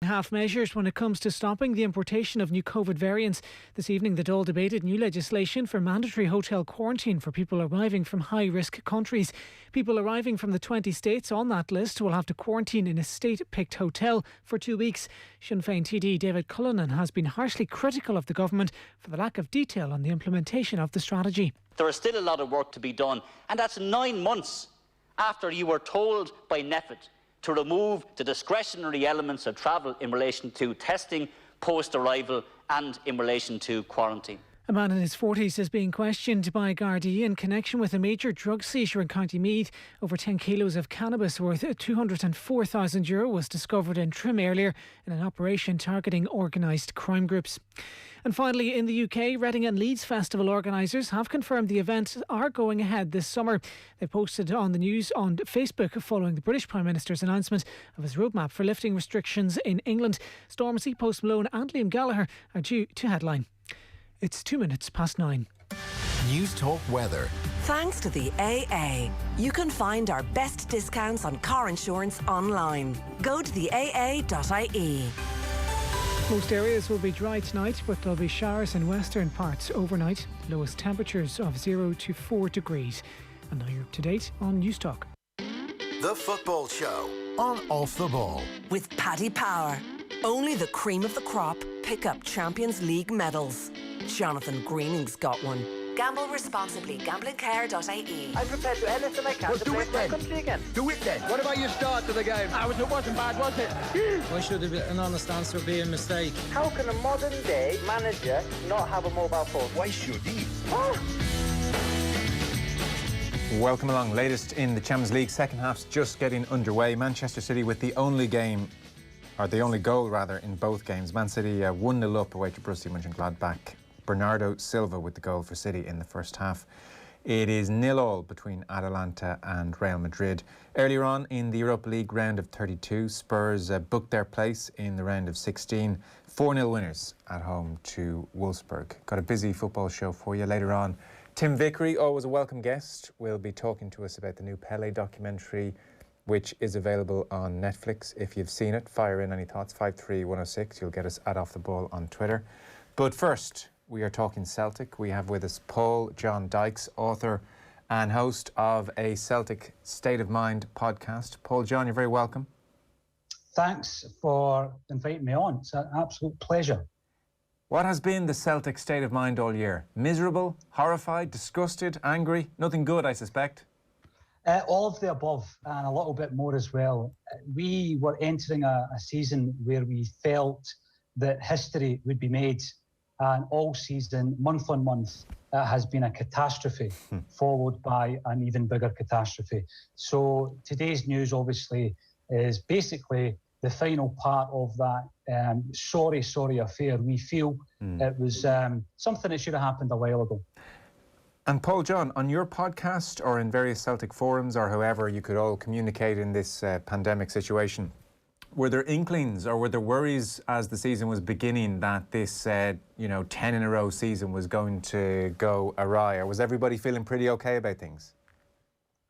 Half measures when it comes to stopping the importation of new COVID variants. This evening, the Dáil debated new legislation for mandatory hotel quarantine for people arriving from high-risk countries. People arriving from the 20 states on that list will have to quarantine in a state-picked hotel for 2 weeks. Sinn Féin TD David Cullinan has been harshly critical of the government for the lack of detail on the implementation of the strategy. There is still a lot of work to be done, and that's 9 months after you were told by NPHET to remove the discretionary elements of travel in relation to testing, post-arrival and in relation to quarantine. A man in his 40s is being questioned by Gardaí in connection with a major drug seizure in County Meath. Over 10 kilos of cannabis worth €204,000 was discovered in Trim earlier in an operation targeting organised crime groups. And finally, in the UK, Reading and Leeds Festival organisers have confirmed the events are going ahead this summer. They posted on the news on Facebook following the British Prime Minister's announcement of his roadmap for lifting restrictions in England. Stormzy, Post Malone and Liam Gallagher are due to headline. It's 9:02. News Talk Weather. Thanks to the AA, you can find our best discounts on car insurance online. Go to the aa.ie. Most areas will be dry tonight, but there'll be showers in western parts overnight. Lowest temperatures of 0 to 4 degrees. And now you're up to date on News Talk. The Football Show on Off the Ball. With Paddy Power. Only the cream of the crop pick up Champions League medals. Jonathan Greening's got one. Gamble responsibly. Gamblingcare.ie. I'm prepared to do anything I can to play for my country again. Do it then. What about your start to the game? It wasn't bad, was it? Why should an honest answer be a mistake? How can a modern day manager not have a mobile phone? Why should he? Welcome along. Latest in the Champions League. Second half's just getting underway. Manchester City with the only game, or the only goal rather, in both games. Man City 1-0 up away to Borussia Mönchengladbach. Bernardo Silva with the goal for City in the first half. It is 0-0 between Atalanta and Real Madrid. Earlier on in the Europa League round of 32, Spurs booked their place in the round of 16. 4-0 winners at home to Wolfsburg. Got a busy football show for you later on. Tim Vickery, always a welcome guest, will be talking to us about the new Pele documentary, which is available on Netflix. If you've seen it, fire in any thoughts, 53106. You'll get us at Off the Ball on Twitter. But first, we are talking Celtic. We have with us Paul John Dykes, author and host of a Celtic State of Mind podcast. Paul John, you're very welcome. Thanks for inviting me on. It's an absolute pleasure. What has been the Celtic state of mind all year? Miserable, horrified, disgusted, angry? Nothing good, I suspect. All of the above and a little bit more as well. We were entering a season where we felt that history would be made, and all season, month on month, has been a catastrophe, followed by an even bigger catastrophe. So today's news, obviously, is basically the final part of that sorry affair. We feel it was something that should have happened a while ago. And Paul John, on your podcast or in various Celtic forums or however you could all communicate in this pandemic situation, were there inklings or were there worries as the season was beginning that this 10 in a row season was going to go awry? Or was everybody feeling pretty okay about things?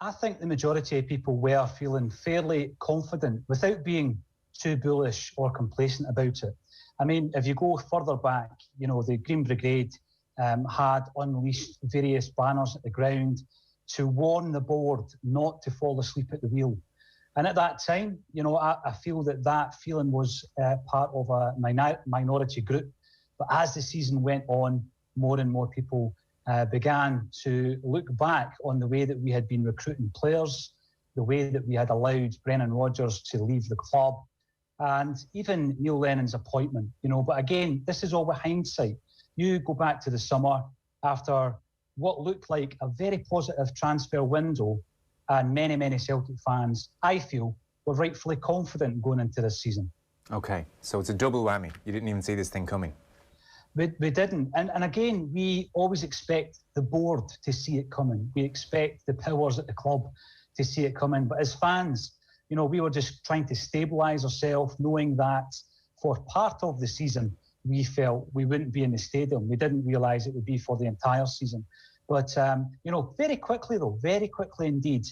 I think the majority of people were feeling fairly confident without being too bullish or complacent about it. I mean, if you go further back, the Green Brigade had unleashed various banners at the ground to warn the board not to fall asleep at the wheel. And at that time, I feel that feeling was part of a minority group. But as the season went on, more and more people began to look back on the way that we had been recruiting players, the way that we had allowed Brendan Rodgers to leave the club, and even Neil Lennon's appointment. But again, this is all with hindsight. You go back to the summer after what looked like a very positive transfer window, and many Celtic fans, I feel, were rightfully confident going into this season. Okay, so it's a double whammy. You didn't even see this thing coming. We didn't. And again, we always expect the board to see it coming. We expect the powers at the club to see it coming. But as fans, we were just trying to stabilise ourselves, knowing that for part of the season, we felt we wouldn't be in the stadium. We didn't realise it would be for the entire season. But, very quickly indeed,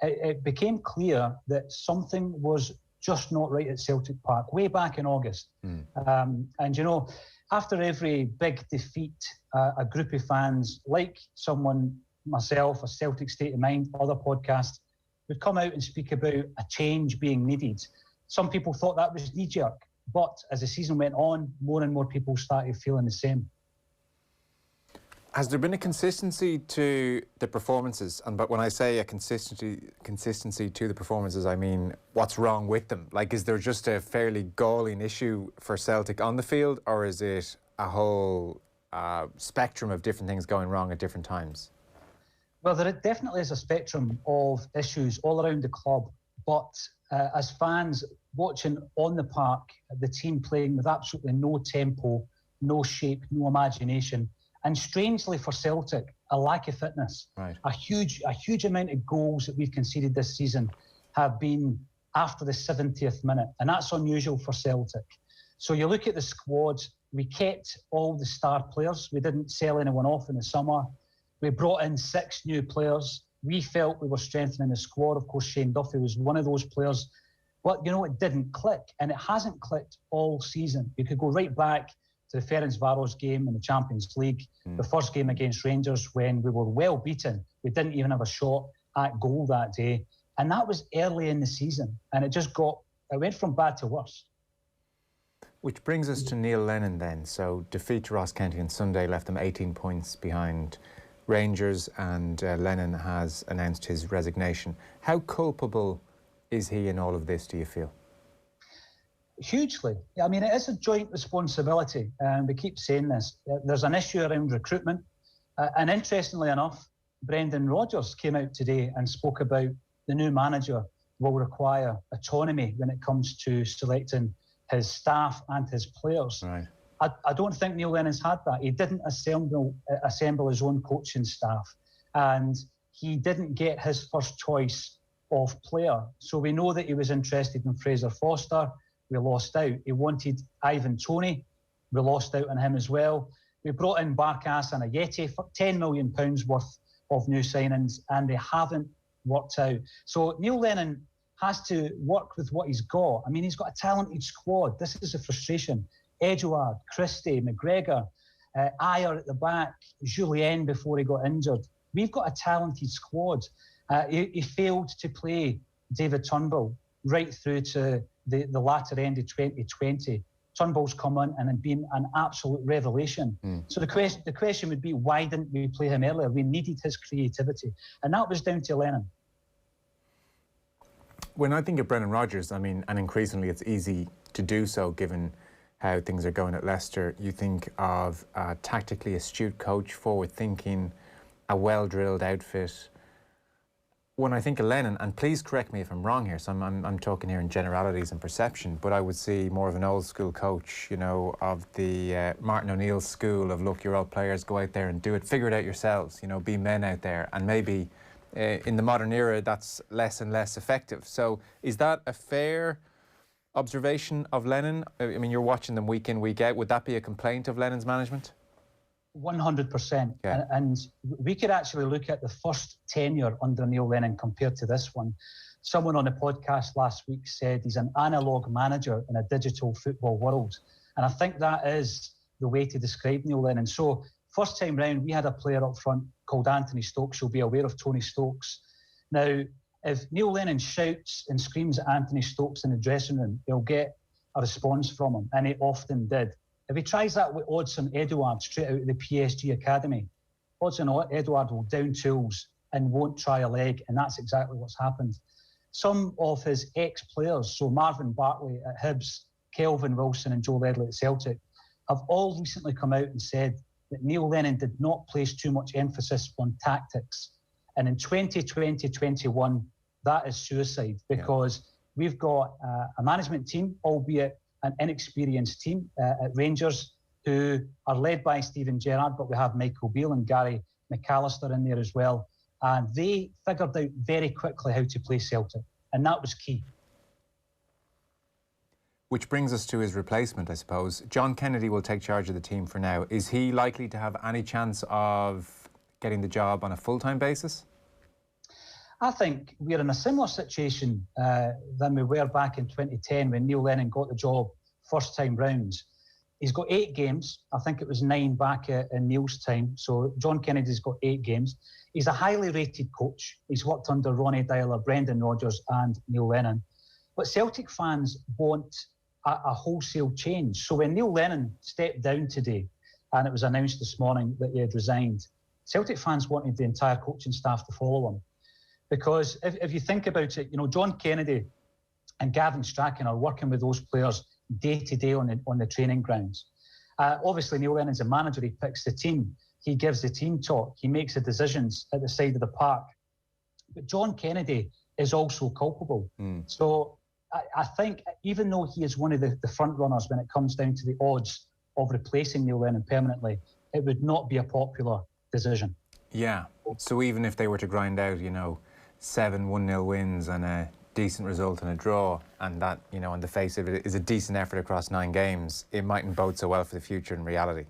it became clear that something was just not right at Celtic Park, way back in August. And, you know, after every big defeat, a group of fans, like someone, myself, a Celtic State of Mind, other podcasts, would come out and speak about a change being needed. Some people thought that was knee-jerk, but as the season went on, more and more people started feeling the same. Has there been a consistency to the performances? But when I say a consistency to the performances, I mean what's wrong with them? Like, is there just a fairly galling issue for Celtic on the field, or is it a whole spectrum of different things going wrong at different times? Well, there definitely is a spectrum of issues all around the club, but as fans watching on the park, the team playing with absolutely no tempo, no shape, no imagination, and strangely for Celtic, a lack of fitness. Right. A huge amount of goals that we've conceded this season have been after the 70th minute, and that's unusual for Celtic. So you look at the squad, we kept all the star players. We didn't sell anyone off in the summer. We brought in 6 new players. We felt we were strengthening the squad. Of course, Shane Duffy was one of those players. But, you know, it didn't click, and it hasn't clicked all season. You could go right back to the Ferencváros game in the Champions League, the first game against Rangers when we were well beaten. We didn't even have a shot at goal that day. And that was early in the season. And it went from bad to worse. Which brings us to Neil Lennon then. So defeat to Ross County on Sunday left them 18 points behind Rangers, and Lennon has announced his resignation. How culpable is he in all of this, do you feel? Hugely. I mean, it is a joint responsibility, and we keep saying this. There's an issue around recruitment, and interestingly enough, Brendan Rodgers came out today and spoke about the new manager will require autonomy when it comes to selecting his staff and his players. Right. I don't think Neil Lennon's had that. He didn't assemble his own coaching staff, and he didn't get his first choice of player. So we know that he was interested in Fraser Foster. We lost out. He wanted Ivan Toney. We lost out on him as well. We brought in Barkas and Ayeti for £10 million worth of new signings, and they haven't worked out. So Neil Lennon has to work with what he's got. I mean, he's got a talented squad. This is a frustration. Edouard, Christie, McGregor, Ayer at the back, Julien before he got injured. We've got a talented squad. He failed to play David Turnbull right through to the latter end of 2020. Turnbull's come on and been an absolute revelation. So the question would be, why didn't we play him earlier? We needed his creativity. And that was down to Lennon. When I think of Brendan Rodgers, I mean, and increasingly it's easy to do so given how things are going at Leicester, you think of a tactically astute coach, forward-thinking, a well-drilled outfit. When I think of Lennon, and please correct me if I'm wrong here, so I'm talking here in generalities and perception, but I would see more of an old-school coach, you know, of the Martin O'Neill school of, look, you're all players, go out there and do it, figure it out yourselves, you know, be men out there. And maybe in the modern era, that's less and less effective. So is that a fair observation of Lennon? I mean, you're watching them week in, week out. Would that be a complaint of Lennon's management? 100%. Yeah. And we could actually look at the first tenure under Neil Lennon compared to this one. Someone on the podcast last week said he's an analog manager in a digital football world. And I think that is the way to describe Neil Lennon. So first time round, we had a player up front called Anthony Stokes. You'll be aware of Tony Stokes. Now, if Neil Lennon shouts and screams at Anthony Stokes in the dressing room, he'll get a response from him, and he often did. If he tries that with Odsonne Edouard straight out of the PSG Academy, Odsonne Edouard will down tools and won't try a leg, and that's exactly what's happened. Some of his ex-players, so Marvin Bartley at Hibs, Kelvin Wilson and Joe Ledley at Celtic, have all recently come out and said that Neil Lennon did not place too much emphasis on tactics. And in 2020-21, that is suicide, because we've got a management team, albeit an inexperienced team at Rangers, who are led by Steven Gerrard, but we have Michael Beale and Gary McAllister in there as well. And they figured out very quickly how to play Celtic, and that was key. Which brings us to his replacement, I suppose. John Kennedy will take charge of the team for now. Is he likely to have any chance of getting the job on a full-time basis? I think we're in a similar situation than we were back in 2010 when Neil Lennon got the job first time round. He's got 8 games. I think it was 9 back in Neil's time. So John Kennedy's got 8 games. He's a highly rated coach. He's worked under Ronnie Dyler, Brendan Rodgers and Neil Lennon. But Celtic fans want a wholesale change. So when Neil Lennon stepped down today, and it was announced this morning that he had resigned, Celtic fans wanted the entire coaching staff to follow him. Because if you think about it, John Kennedy and Gavin Strachan are working with those players day to day on the training grounds. Obviously, Neil Lennon's a manager. He picks the team. He gives the team talk. He makes the decisions at the side of the park. But John Kennedy is also culpable. So I think even though he is one of the front runners when it comes down to the odds of replacing Neil Lennon permanently, it would not be a popular decision. Yeah. So even if they were to grind out, 7 1-0 wins and a decent result and a draw, and that, on the face of it, is a decent effort across 9 games, it mightn't bode so well for the future in reality.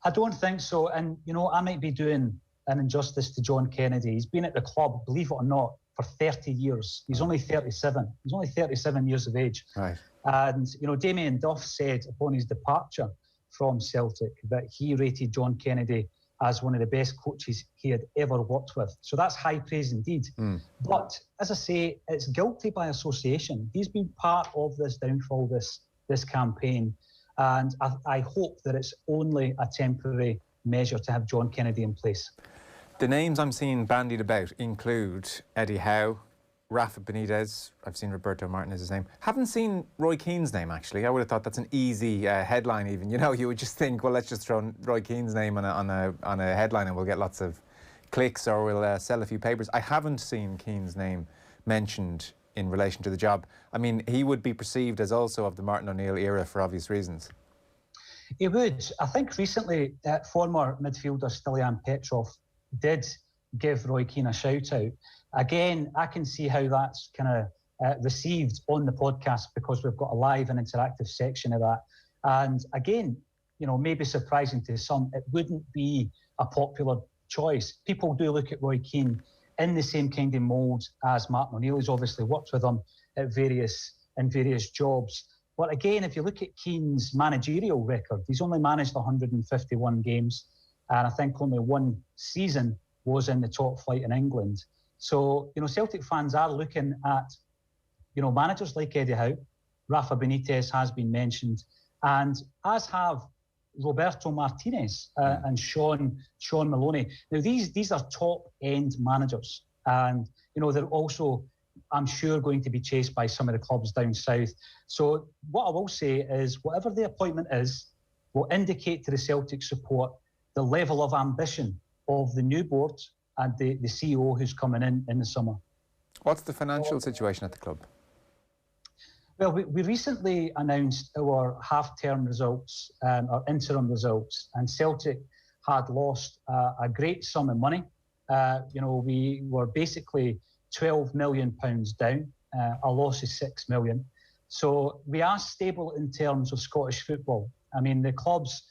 I don't think so. And, I might be doing an injustice to John Kennedy. He's been at the club, believe it or not, for 30 years. He's only 37. He's only 37 years of age. Right. And, Damien Duff said upon his departure from Celtic that he rated John Kennedy as one of the best coaches he had ever worked with. So that's high praise indeed. But as I say, it's guilty by association. He's been part of this downfall, this campaign. And I hope that it's only a temporary measure to have John Kennedy in place. The names I'm seeing bandied about include Eddie Howe, Rafa Benitez. I've seen Roberto Martinez's name. Haven't seen Roy Keane's name, actually. I would have thought that's an easy headline even. You would just think, well, let's just throw Roy Keane's name on a headline and we'll get lots of clicks, or we'll sell a few papers. I haven't seen Keane's name mentioned in relation to the job. I mean, he would be perceived as also of the Martin O'Neill era for obvious reasons. He would. I think recently former midfielder Stilian Petrov did give Roy Keane a shout out. Again, I can see how that's kind of received on the podcast because we've got a live and interactive section of that. And again, maybe surprising to some, it wouldn't be a popular choice. People do look at Roy Keane in the same kind of mould as Martin O'Neill. He's obviously worked with him at various jobs. But again, if you look at Keane's managerial record, he's only managed 151 games, and I think only 1 season was in the top flight in England. So, Celtic fans are looking at, managers like Eddie Howe. Rafa Benitez has been mentioned, and as have Roberto Martinez and Sean Maloney. Now, these are top-end managers, and, they're also, I'm sure, going to be chased by some of the clubs down south. So what I will say is whatever the appointment is will indicate to the Celtic support the level of ambition of the new board and the CEO who's coming in the summer. What's the financial situation at the club? Well, we recently announced our half-term results, our interim results, and Celtic had lost a great sum of money. We were basically £12 million down. Our loss is £6 million. So we are stable in terms of Scottish football. I mean, the clubs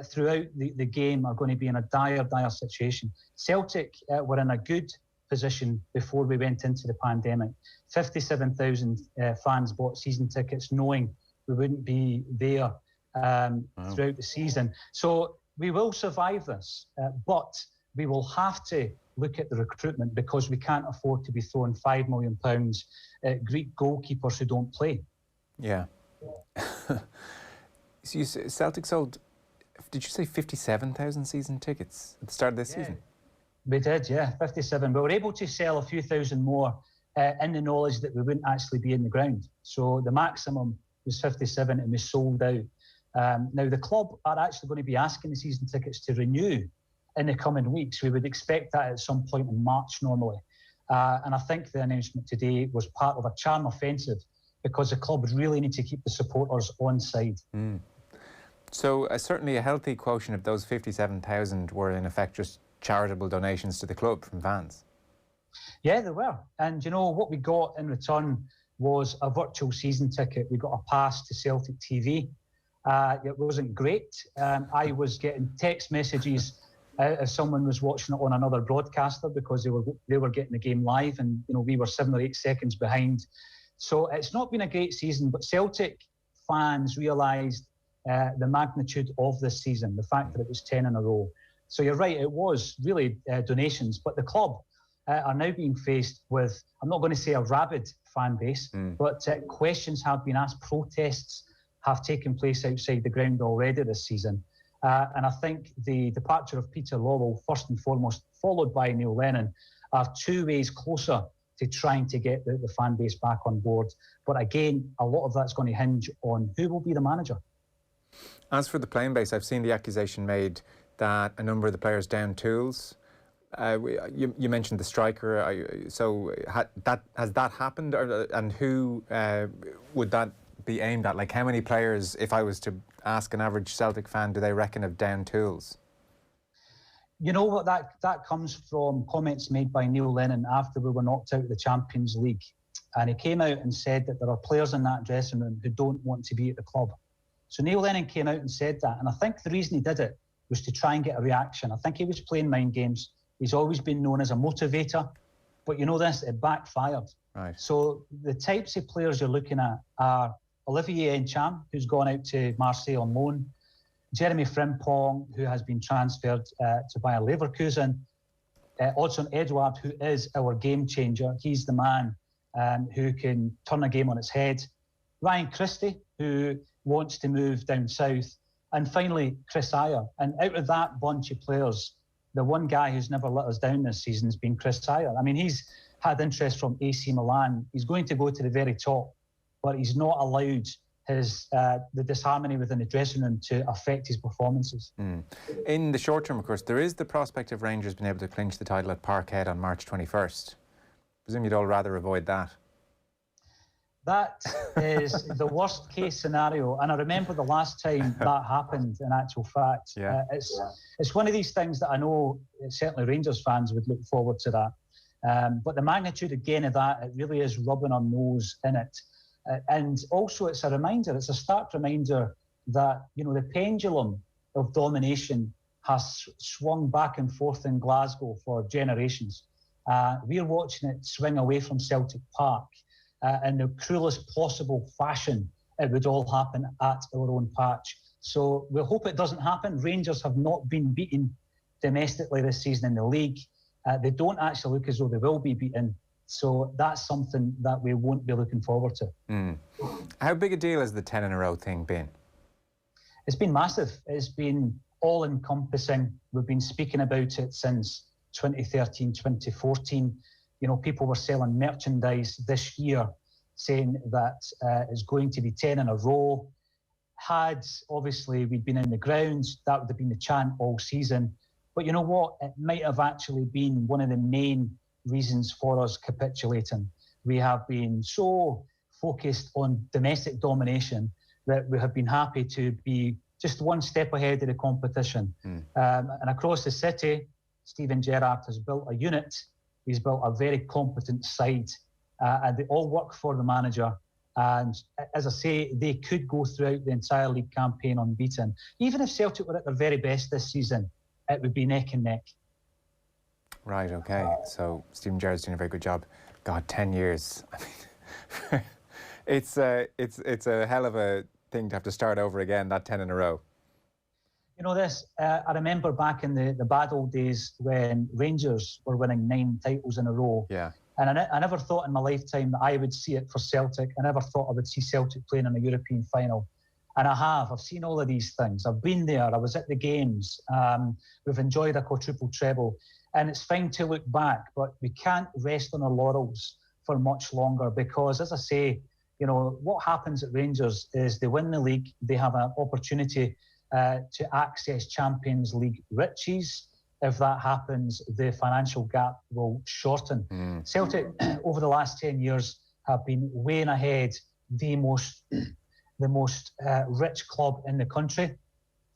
throughout the game are going to be in a dire situation. Celtic were in a good position before we went into the pandemic. 57,000 fans bought season tickets knowing we wouldn't be there throughout the season. So we will survive this, but we will have to look at the recruitment because we can't afford to be throwing £5 million at Greek goalkeepers who don't play. Yeah. So Celtic sold, did you say 57,000 season tickets at the start of this season? We did, yeah, 57. We were able to sell a few thousand more in the knowledge that we wouldn't actually be in the ground. So the maximum was 57 and we sold out. Now, the club are actually going to be asking the season tickets to renew in the coming weeks. We would expect that at some point in March normally. And I think the announcement today was part of a charm offensive because the club really need to keep the supporters on side. So certainly a healthy quotient of those 57,000 were in effect just charitable donations to the club from fans. Yeah, they were. And, what we got in return was a virtual season ticket. We got a pass to Celtic TV. It wasn't great. I was getting text messages if someone was watching it on another broadcaster because they were getting the game live, and we were 7 or 8 seconds behind. So it's not been a great season, but Celtic fans realised the magnitude of this season, the fact that it was 10 in a row. So you're right, it was really donations, but the club are now being faced with, I'm not going to say a rabid fan base, but questions have been asked, protests have taken place outside the ground already this season. And I think the departure of Peter Lawwell, first and foremost, followed by Neil Lennon, are 2 ways closer to trying to get the fan base back on board. But again, a lot of that's going to hinge on who will be the manager. As for the playing base, I've seen the accusation made that a number of the players down tools. You mentioned the striker. So has that happened? And who would that be aimed at? Like, how many players, if I was to ask an average Celtic fan, do they reckon have down tools? You know what, that comes from comments made by Neil Lennon after we were knocked out of the Champions League. And he came out and said that there are players in that dressing room who don't want to be at the club. So Neil Lennon came out and said that. And I think the reason he did it was to try and get a reaction. I think he was playing mind games. He's always been known as a motivator. But you know this, it backfired. Right. So the types of players you're looking at are Olivier Ntcham, who's gone out to Marseille on loan, Jeremy Frimpong, who has been transferred to Bayer Leverkusen, Odsonne Edouard, who is our game changer. He's the man who can turn a game on its head. Ryan Christie, who wants to move down south. And finally, Chris Ayer. And out of that bunch of players, the one guy who's never let us down this season has been Chris Ayer. I mean, he's had interest from AC Milan. He's going to go to the very top, but he's not allowed the disharmony within the dressing room to affect his performances. In the short term, of course, there is the prospect of Rangers being able to clinch the title at Parkhead on March 21st. I presume you'd all rather avoid that. That is the worst case scenario. And I remember the last time that happened, in actual fact. Yeah. It's one of these things that I know certainly Rangers fans would look forward to that. But the magnitude again of that, it really is rubbing our nose in it. And also it's a stark reminder that, the pendulum of domination has swung back and forth in Glasgow for generations. We're watching it swing away from Celtic Park in the cruelest possible fashion. It would all happen at our own patch. So we hope it doesn't happen. Rangers have not been beaten domestically this season in the league. They don't actually look as though they will be beaten. So that's something that we won't be looking forward to. How big a deal has the 10 in a row thing been? It's been massive. It's been all-encompassing. We've been speaking about it since 2013, 2014. People were selling merchandise this year saying that it's going to be 10 in a row. Had, obviously, we'd been in the grounds, that would have been the chant all season. But you know what? It might have actually been one of the main reasons for us capitulating. We have been so focused on domestic domination that we have been happy to be just one step ahead of the competition. And across the city, Steven Gerrard has built a unit. He's built a very competent side, and they all work for the manager. And as I say, they could go throughout the entire league campaign unbeaten. Even if Celtic were at their very best this season, it would be neck and neck. Right, okay. So Steven Gerrard's doing a very good job. God, 10 years. I mean, it's a hell of a thing to have to start over again, that 10 in a row. I remember back in the bad old days when Rangers were winning 9 titles in a row. Yeah. And I never thought in my lifetime that I would see it for Celtic. I never thought I would see Celtic playing in a European final. And I have. I've seen all of these things. I've been there. I was at the games. We've enjoyed a quadruple treble. And it's fine to look back, but we can't rest on our laurels for much longer because, as I say, what happens at Rangers is they win the league. They have an opportunity to access Champions League riches. If that happens, the financial gap will shorten. Celtic, over the last 10 years, have been weighing ahead the most rich club in the country.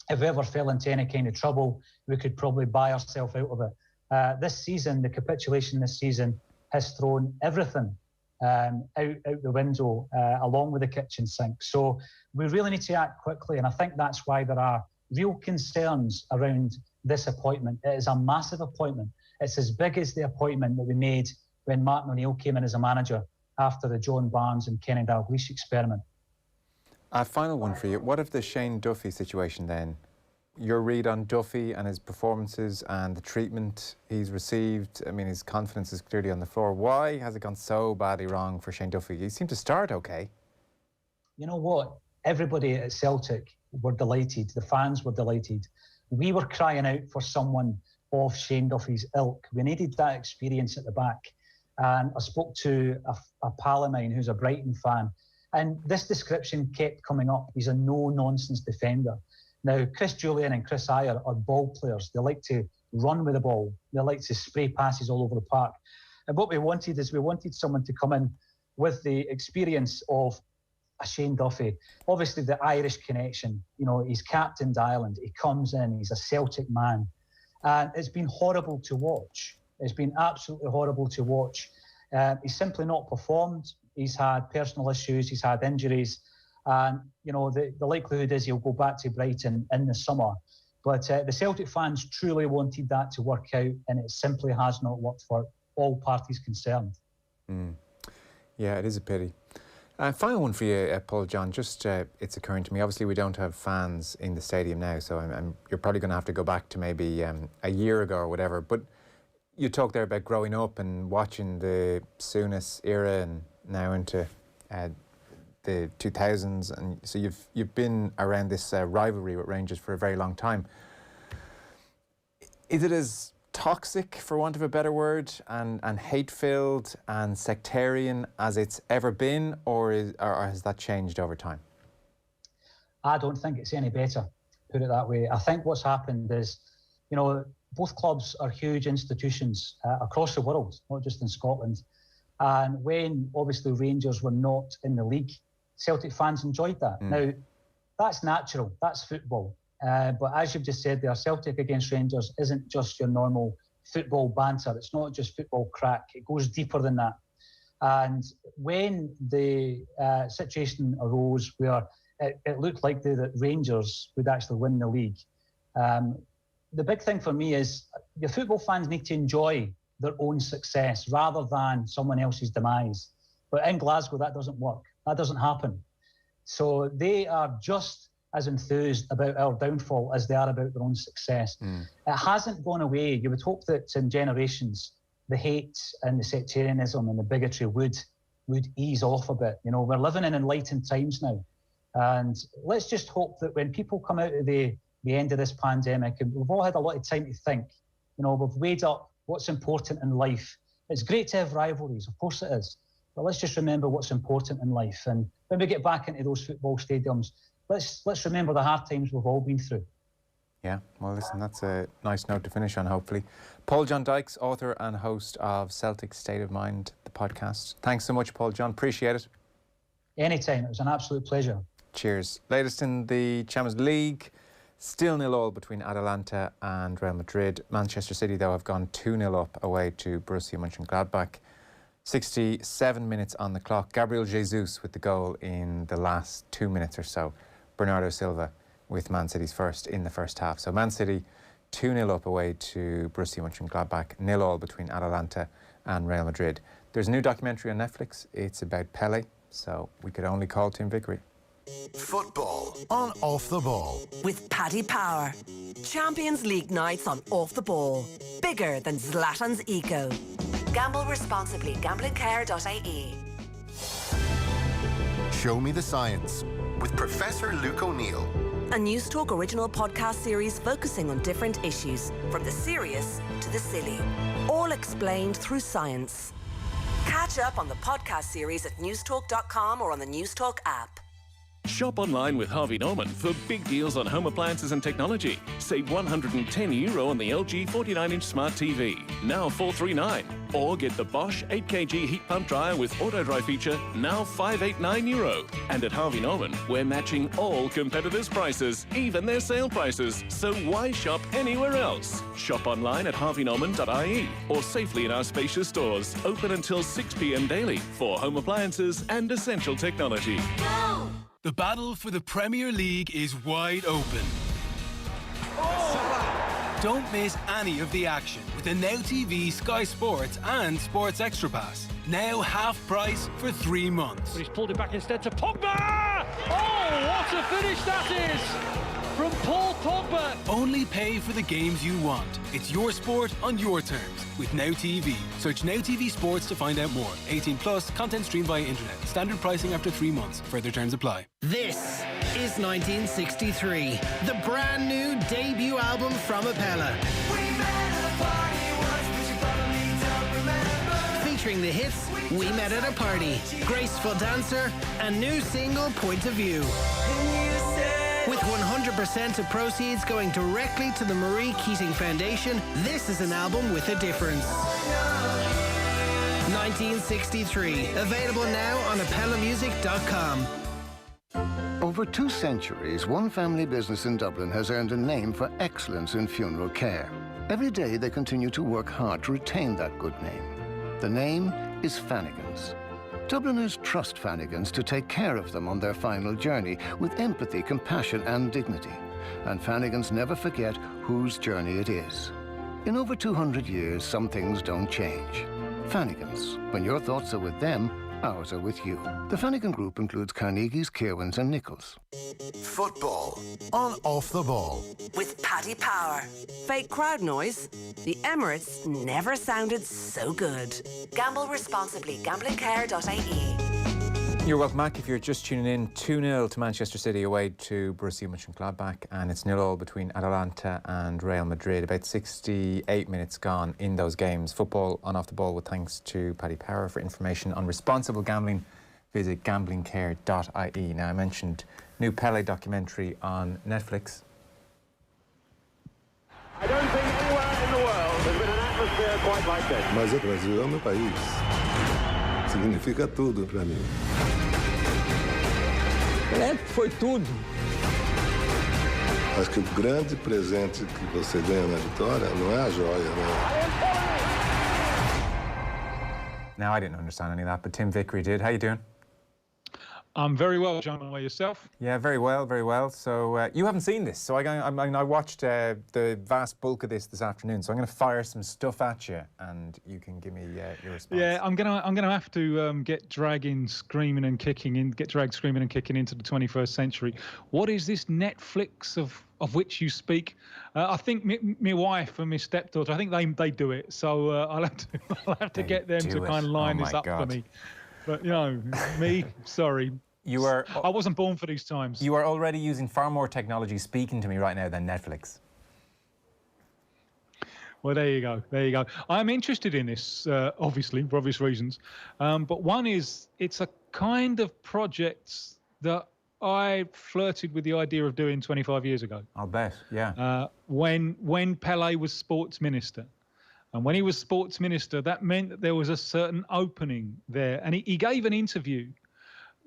If we ever fell into any kind of trouble, we could probably buy ourselves out of it. This season, the capitulation this season has thrown everything out the window, along with the kitchen sink. So we really need to act quickly, and I think that's why there are real concerns around this appointment. It is a massive appointment. It's as big as the appointment that we made when Martin O'Neill came in as a manager after the John Barnes and Kenny Dalglish experiment. A final one for you. What of the Shane Duffy situation then? Your read on Duffy and his performances and the treatment he's received. I mean, his confidence is clearly on the floor. Why has it gone so badly wrong for Shane Duffy? He seemed to start okay. You know what? Everybody at Celtic were delighted. The fans were delighted. We were crying out for someone of Shane Duffy's ilk. We needed that experience at the back. And I spoke to a pal of mine who's a Brighton fan, and this description kept coming up. He's a no-nonsense defender. Now, Chris Julian and Chris Ayer are ball players. They like to run with the ball. They like to spray passes all over the park. And what we wanted is we wanted someone to come in with the experience of a Shane Duffy. Obviously, the Irish connection. You know, he's captained Ireland. He comes in. He's a Celtic man. And it's been horrible to watch. It's been absolutely horrible to watch. He's simply not performed. He's had personal issues. He's had injuries. And, you know, the likelihood is he'll go back to Brighton in the summer. But the Celtic fans truly wanted that to work out, and it simply has not worked for all parties concerned. Yeah, it is a pity. Final one for you, Paul John. Just it's occurring to me, obviously we don't have fans in the stadium now, so you're probably going to have to go back to maybe a year ago or whatever. But you talked there about growing up and watching the Souness era and now into the 2000s, and so you've been around this rivalry with Rangers for a very long time. Is it as toxic, for want of a better word, and hate-filled and sectarian as it's ever been, or has that changed over time? I don't think it's any better, put it that way. I think what's happened is, you know, both clubs are huge institutions across the world, not just in Scotland. And when, obviously, Rangers were not in the league, Celtic fans enjoyed that. Now, that's natural, that's football. But as you've just said there, Celtic against Rangers isn't just your normal football banter. It's not just football crack. It goes deeper than that. And when the situation arose where it looked likely that Rangers would actually win the league, the big thing for me is the football fans need to enjoy their own success rather than someone else's demise. But in Glasgow, that doesn't work. That doesn't happen. So they are just as enthused about our downfall as they are about their own success. It hasn't gone away. You would hope that in generations, the hate and the sectarianism and the bigotry would ease off a bit. You know, we're living in enlightened times now. And let's just hope that when people come out of the end of this pandemic, and we've all had a lot of time to think, you know, we've weighed up what's important in life. It's great to have rivalries, of course it is. But let's just remember what's important in life. And when we get back into those football stadiums, let's remember the hard times we've all been through. Yeah, well, listen, that's a nice note to finish on, hopefully. Paul John Dykes, author and host of Celtic State of Mind, the podcast. Thanks so much, Paul John. Appreciate it. Anytime. It was an absolute pleasure. Cheers. Latest in the Champions League. Still 0-0 between Atalanta and Real Madrid. Manchester City, though, have gone 2-0 up away to Borussia Mönchengladbach. 67 minutes on the clock. Gabriel Jesus with the goal in the last 2 minutes or so. Bernardo Silva with Man City's first in the first half. So Man City 2-0 up away to Borussia Mönchengladbach. 0-0 between Atalanta and Real Madrid. There's a new documentary on Netflix. It's about Pele, so we could only call Tim Vickery. Football on Off the Ball. With Paddy Power. Champions League nights on Off the Ball. Bigger than Zlatan's ego. Gamble responsibly. Gamblingcare.ie. Show Me the Science with Professor Luke O'Neill. A News Talk original podcast series focusing on different issues, from the serious to the silly. All explained through science. Catch up on the podcast series at newstalk.com or on the Newstalk app. Shop online with Harvey Norman for big deals on home appliances and technology. Save €110 on the LG 49-inch smart TV, now $439. Or get the Bosch 8kg heat pump dryer with auto dry feature, now €589. And at Harvey Norman, we're matching all competitors' prices, even their sale prices. So why shop anywhere else? Shop online at harveynorman.ie or safely in our spacious stores, open until 6 p.m. daily for home appliances and essential technology. Go! The battle for the Premier League is wide open. Oh. Don't miss any of the action with the Now TV, Sky Sports and Sports Extra Pass. Now half price for 3 months. But he's pulled it back instead to Pogba! Oh, what a finish that is from Paul Pogba. Only pay for the games you want. It's your sport on your terms with Now TV. Search Now TV Sports to find out more. 18 plus, content streamed via internet. Standard pricing after 3 months. Further terms apply. This is 1963, the brand new debut album from Pele. Featuring the hits We Met at a Party, Graceful Dancer, and new single Point of View. With 100% of proceeds going directly to the Marie Keating Foundation, this is an album with a difference. 1963, available now on apelamusic.com. Over 2 centuries, one family business in Dublin has earned a name for excellence in funeral care. Every day they continue to work hard to retain that good name. The name is Fannigan's. Dubliners trust Fannigan's to take care of them on their final journey with empathy, compassion and dignity. And Fannigan's never forget whose journey it is. In over 200 years, some things don't change. Fannigan's, when your thoughts are with them, ours are with you. The Fannigan Group includes Carnegie's, Kirwins and Nichols. Football on Off the Ball. With Paddy Power. Fake crowd noise? The Emirates never sounded so good. Gamble responsibly. Gamblingcare.ie. You're welcome back. If you're just tuning in, 2-0 to Manchester City away to Borussia Mönchengladbach, and it's 0-0 between Atalanta and Real Madrid. About 68 minutes gone in those games. Football on Off the Ball with thanks to Paddy Power. For information on responsible gambling, visit gamblingcare.ie. Now, I mentioned new Pele documentary on Netflix. I don't think anywhere in the world there's been an atmosphere quite like this. Mas o Brasil é o meu país. Significa tudo para mim. Pelé foi tudo. Acho que o grande presente que você ganha na vitória não é a joia, né? Now, I didn't understand any of that, but Tim Vickery did. How you doing? I'm very well, John. How are yourself? Yeah, very well, very well. So you haven't seen this, so I watched the vast bulk of this afternoon. So I'm going to fire some stuff at you, and you can give me your response. Yeah, I'm gonna have to get dragged screaming and kicking into the 21st century. What is this Netflix of which you speak? I think my wife and my stepdaughter, I think they do it. So I'll have to get them to kind of line this up for me. But you know, me, sorry. I wasn't born for these times. You are already using far more technology speaking to me right now than Netflix. Well, there you go. I'm interested in this, obviously, for obvious reasons. But one is, it's a kind of project that I flirted with the idea of doing 25 years ago. I'll bet, yeah. When Pele was sports minister. And when he was sports minister, that meant that there was a certain opening there. And he gave an interview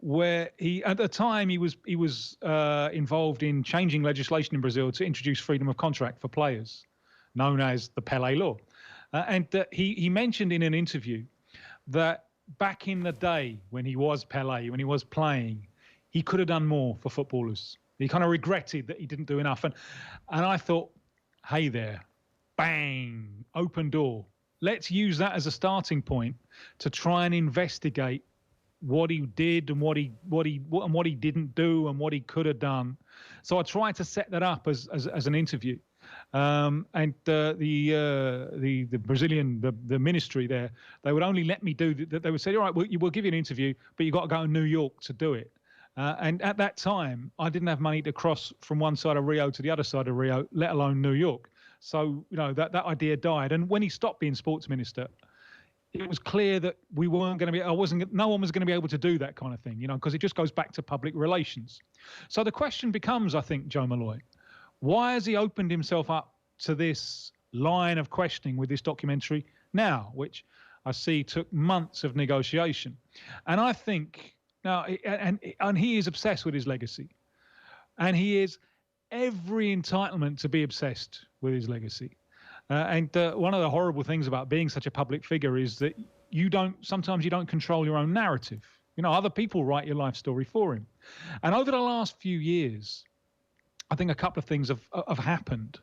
where at the time he was involved in changing legislation in Brazil to introduce freedom of contract for players, known as the Pele law. And he mentioned in an interview that back in the day when he was Pele, when he was playing, he could have done more for footballers. He kind of regretted that he didn't do enough. And I thought, hey there, bang, open door. Let's use that as a starting point to try and investigate what he did and what he didn't do and what he could have done. So I tried to set that up as an interview. And the Brazilian the ministry there, they would only let me do that. They would say, all right, we'll give you an interview, but you've got to go to New York to do it. And at that time, I didn't have money to cross from one side of Rio to the other side of Rio, let alone New York. So, you know, that idea died. And when he stopped being sports minister, it was clear that we weren't going to be, no one was going to be able to do that kind of thing, you know, because it just goes back to public relations. So the question becomes, I think, Joe Malloy, why has he opened himself up to this line of questioning with this documentary now, which I see took months of negotiation? And I think now, and he is obsessed with his legacy, and he is every entitlement to be obsessed with his legacy. And one of the horrible things about being such a public figure is that sometimes you don't control your own narrative. You know, other people write your life story for him. And over the last few years, I think a couple of things have happened.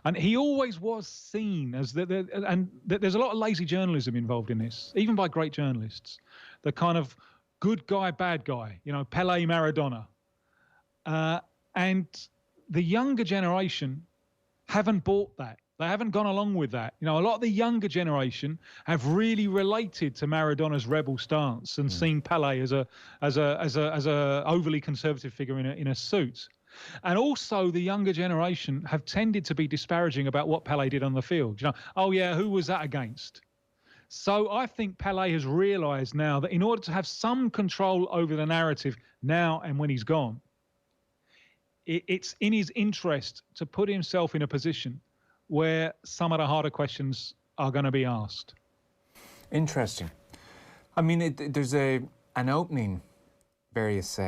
And he always was seen as there's a lot of lazy journalism involved in this, even by great journalists. The kind of good guy, bad guy, Pele, Maradona. And the younger generation haven't bought that. They haven't gone along with that. A lot of the younger generation have really related to Maradona's rebel stance and seen Pele as a overly conservative figure in a suit. And also the younger generation have tended to be disparaging about what Pele did on the field. Oh yeah, who was that against? So I think Pele has realised now that in order to have some control over the narrative now and when he's gone, it's in his interest to put himself in a position where some of the harder questions are going to be asked. Interesting. I mean, there's an opening, various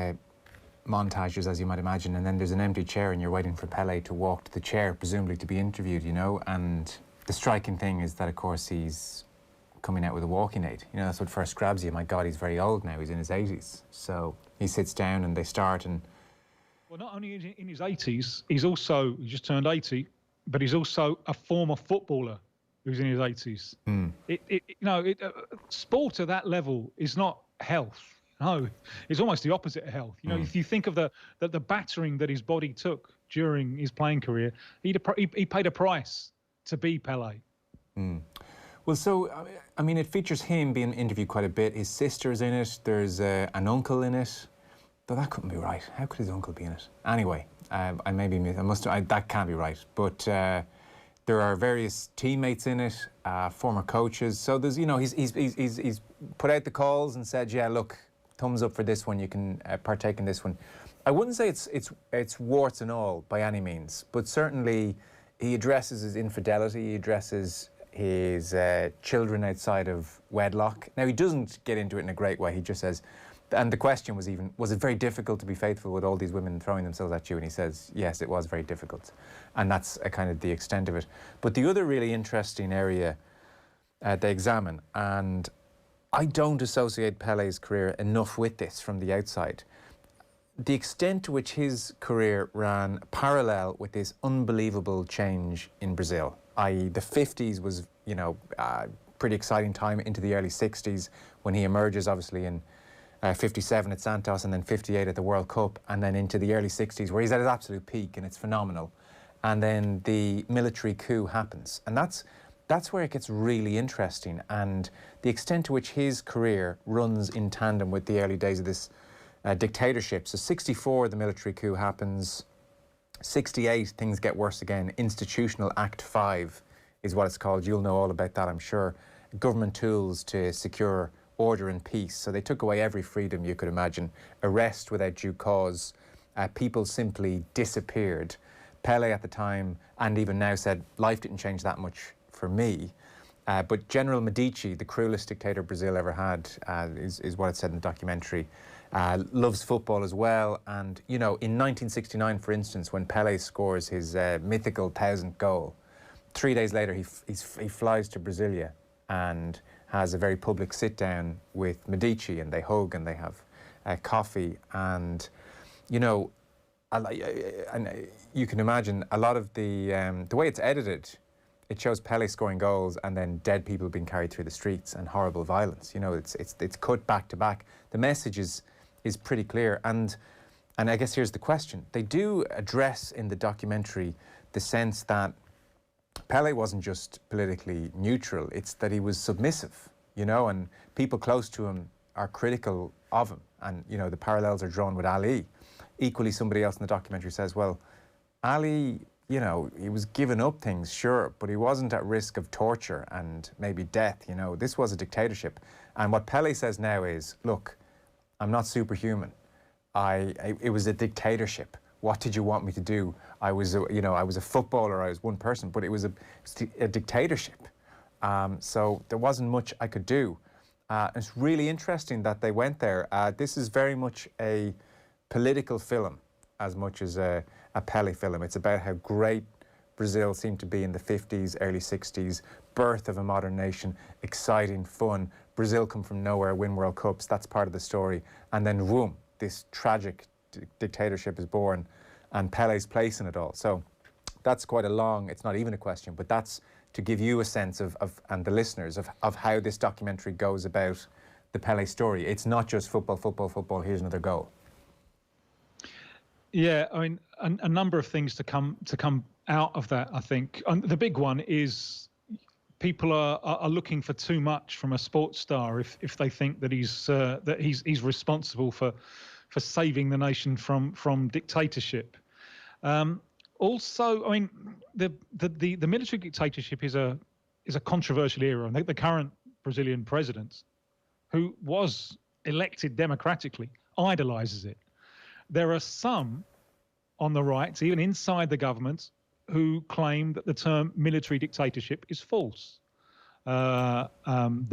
montages, as you might imagine, and then there's an empty chair and you're waiting for Pele to walk to the chair, presumably to be interviewed, and the striking thing is that, of course, he's coming out with a walking aid. That's what first grabs you. My God, he's very old now. He's in his 80s. So he sits down and they start and... Well, not only is he in his 80s, he just turned 80, but he's also a former footballer who's in his 80s. Sport at that level is not health. No, it's almost the opposite of health. If you think of the battering that his body took during his playing career, he paid a price to be Pele. Well, so, I mean, it features him being interviewed quite a bit. His sister's in it. There's an uncle in it. Though that couldn't be right. How could his uncle be in it? Anyway, that can't be right. But there are various teammates in it, former coaches. So there's, he's put out the calls and said, yeah, look, thumbs up for this one. You can partake in this one. I wouldn't say it's warts and all by any means, but certainly he addresses his infidelity. He addresses his children outside of wedlock. Now, he doesn't get into it in a great way. He just says, and the question was it very difficult to be faithful with all these women throwing themselves at you? And he says, yes, it was very difficult. And that's kind of the extent of it. But the other really interesting area they examine, and I don't associate Pele's career enough with this from the outside, the extent to which his career ran parallel with this unbelievable change in Brazil, i.e. the 50s was, pretty exciting time into the early 60s when he emerges, obviously, in 57 at Santos and then 58 at the World Cup, and then into the early 60s where he's at his absolute peak and it's phenomenal. And then the military coup happens. And that's where it gets really interesting, and the extent to which his career runs in tandem with the early days of this dictatorship. So 64, the military coup happens. 68, things get worse again. Institutional Act 5 is what it's called. You'll know all about that, I'm sure. Government tools to secure order and peace. So they took away every freedom you could imagine. Arrest without due cause. People simply disappeared. Pele at the time, and even now, said life didn't change that much for me. But General Medici, the cruelest dictator Brazil ever had, is what it said in the documentary. Loves football as well. And, in 1969, for instance, when Pele scores his mythical 1,000th goal, 3 days later he flies to Brasilia and has a very public sit-down with Medici, and they hug and they have coffee. And, and you can imagine a lot of the way it's edited, it shows Pele scoring goals and then dead people being carried through the streets and horrible violence. It's cut back to back. The message is pretty clear. And I guess here's the question. They do address in the documentary the sense that Pele wasn't just politically neutral, it's that he was submissive, and people close to him are critical of him. And, the parallels are drawn with Ali. Equally, somebody else in the documentary says, well, Ali, he was giving up things, sure, but he wasn't at risk of torture and maybe death, This was a dictatorship. And what Pele says now is, look, I'm not superhuman. It was a dictatorship. What did you want me to do? I was a footballer, I was one person, but it was a dictatorship. So there wasn't much I could do. It's really interesting that they went there. This is very much a political film as much as a Pele film. It's about how great Brazil seemed to be in the 50s, early 60s, birth of a modern nation, exciting, fun. Brazil come from nowhere, win World Cups, that's part of the story. And then, boom, this tragic dictatorship is born, and Pele's place in it all. So that's quite a long, it's not even a question, but that's to give you a sense of and the listeners of how this documentary goes about the Pele story. It's not just football, here's another goal. Yeah, I mean, a number of things to come out of that, I think. And the big one is people are looking for too much from a sports star if they think that he's responsible for saving the nation from dictatorship. Also, I mean, the military dictatorship is a controversial era. I think the current Brazilian president, who was elected democratically, idolizes it. There are some on the right, even inside the government, who claim that the term military dictatorship is false. The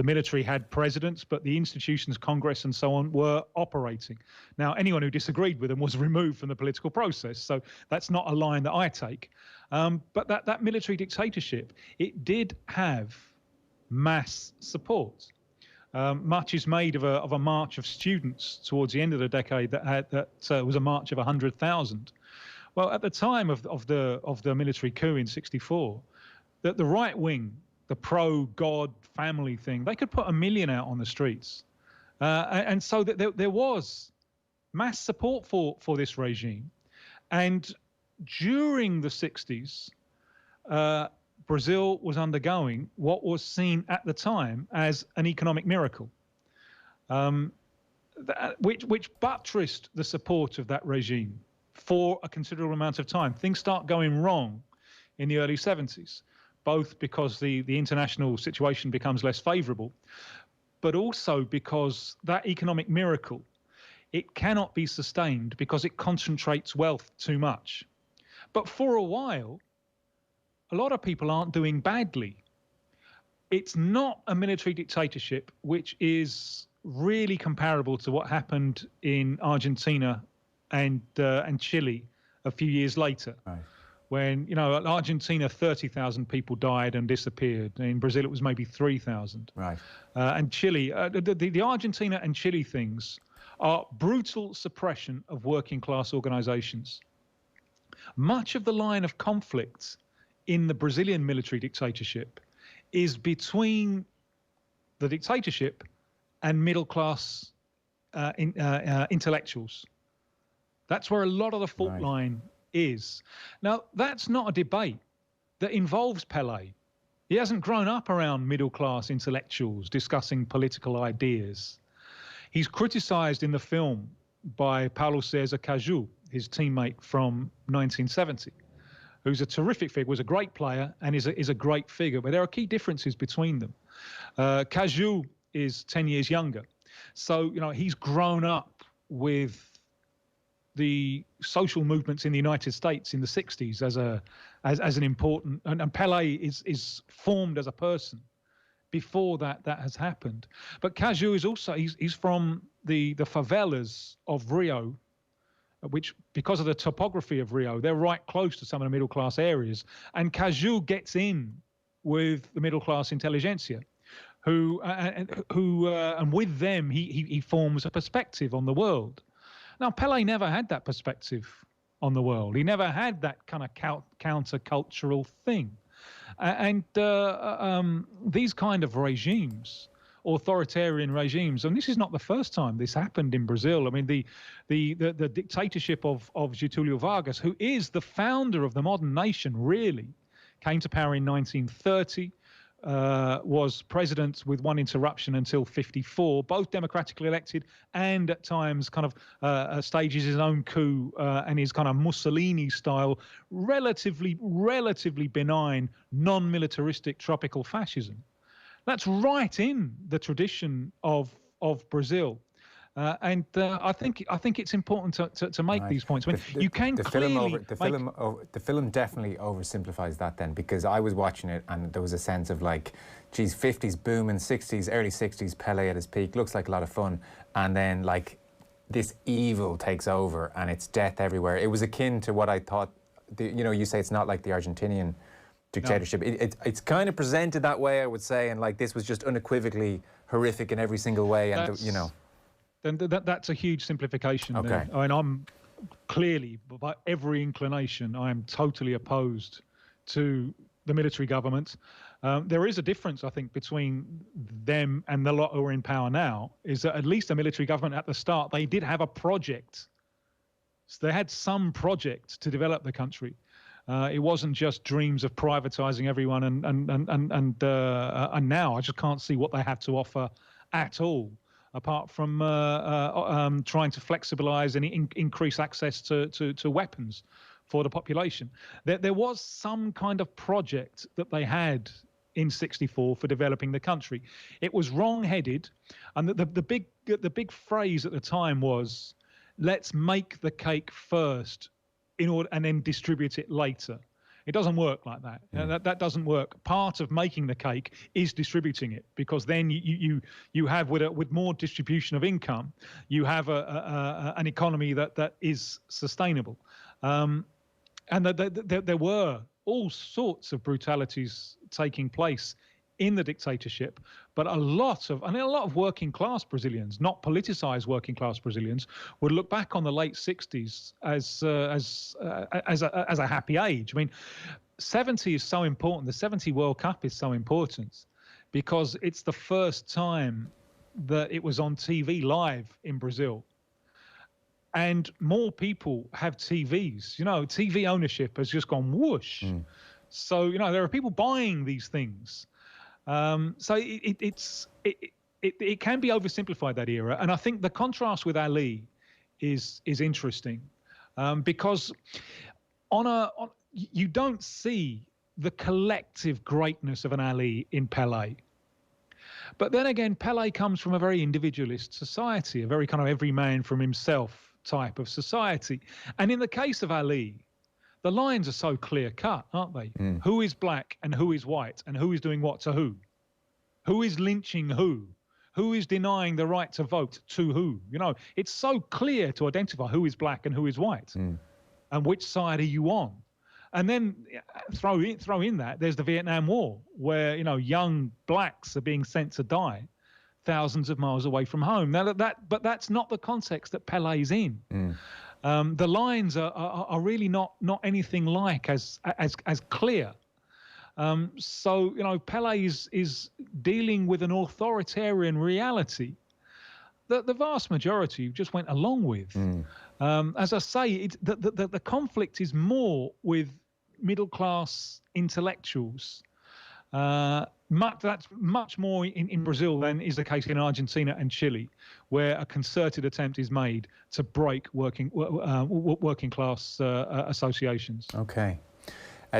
military had presidents, but the institutions, Congress and so on, were operating. Now, anyone who disagreed with them was removed from the political process, so that's not a line that I take. But that military dictatorship, it did have mass support. Much is made of a march of students towards the end of the decade that was a march of 100,000. Well, at the time of the military coup in '64, the right wing, the pro-God family thing, they could put 1 million out on the streets. And so there was mass support for this regime. And during the 60s, Brazil was undergoing what was seen at the time as an economic miracle, which buttressed the support of that regime for a considerable amount of time. Things start going wrong in the early 70s. Both because the international situation becomes less favorable, but also because that economic miracle, it cannot be sustained because it concentrates wealth too much. But for a while, a lot of people aren't doing badly. It's not a military dictatorship, which is really comparable to what happened in Argentina and Chile a few years later. Right. When, in Argentina, 30,000 people died and disappeared. In Brazil, it was maybe 3,000. Right. And Chile, the Argentina and Chile things are brutal suppression of working class organizations. Much of the line of conflict in the Brazilian military dictatorship is between the dictatorship and middle class intellectuals. That's where a lot of the fault line is. Now, that's not a debate that involves Pele. He hasn't grown up around middle-class intellectuals discussing political ideas. He's criticised in the film by Paulo César Caju, his teammate from 1970, who's a terrific figure, was a great player and is a great figure, but there are key differences between them. Caju is 10 years younger. So, he's grown up with the social movements in the United States in the 60s as an important, and Pele is formed as a person before that has happened. But Caju is also, he's from the favelas of Rio, which, because of the topography of Rio, they're right close to some of the middle class areas. And Caju gets in with the middle class intelligentsia, and with them he forms a perspective on the world. Now, Pele never had that perspective on the world. He never had that kind of counter-cultural thing. And these kind of regimes, authoritarian regimes, and this is not the first time this happened in Brazil. I mean, the dictatorship of Getúlio Vargas, who is the founder of the modern nation, really, came to power in 1930, was president with one interruption until 1954, both democratically elected, and at times kind of stages his own coup and his kind of Mussolini-style, relatively benign, non-militaristic tropical fascism. That's right in the tradition of Brazil. And I think it's important to make these points. When you can clearly the film definitely oversimplifies that then, because I was watching it and there was a sense of like, geez, 50s boom and 60s, early 60s, Pele at his peak, looks like a lot of fun, and then like this evil takes over and it's death everywhere. It was akin to what I thought. You say it's not like the Argentinian dictatorship. No. It's kind of presented that way, I would say, and like this was just unequivocally horrific in every single way, and Then that's a huge simplification. Okay. I mean, clearly, by every inclination, I am totally opposed to the military government. There is a difference, I think, between them and the lot who are in power now, is that at least the military government at the start, they did have a project. So they had some project to develop the country. It wasn't just dreams of privatising everyone, and now I just can't see what they have to offer at all, apart from trying to flexibilise and increase access to weapons for the population. There was some kind of project that they had in '64 for developing the country. It was wrong-headed, and the big phrase at the time was, "Let's make the cake first, and then distribute it later." It doesn't work like that. That doesn't work. Part of making the cake is distributing it, because then you have, with more distribution of income, you have an economy that is sustainable. And there were all sorts of brutalities taking place in the dictatorship, but a lot of working class Brazilians, not politicized working class Brazilians, would look back on the late '60s as a happy age. I mean, '70 is so important. The '70 World Cup is so important because it's the first time that it was on TV live in Brazil. And more people have TVs. TV ownership has just gone whoosh. So, there are people buying these things. So it can be oversimplified, that era. And I think the contrast with Ali is interesting, because you don't see the collective greatness of an Ali in Pele. But then again, Pele comes from a very individualist society, a very kind of every man from himself type of society. And in the case of Ali, the lines are so clear-cut, aren't they? Who is black and who is white, and who is doing what to who? Who is lynching who? Who is denying the right to vote to who? It's so clear to identify who is black and who is white, and which side are you on. And then throw in that there's the Vietnam War, where young blacks are being sent to die thousands of miles away from home. Now but that's not the context that Pele's in. The lines are really not anything like as clear. So Pele is dealing with an authoritarian reality that the vast majority just went along with. As I say, the conflict is more with middle class intellectuals. That's much more in Brazil than is the case in Argentina and Chile, where a concerted attempt is made to break working class associations. Okay.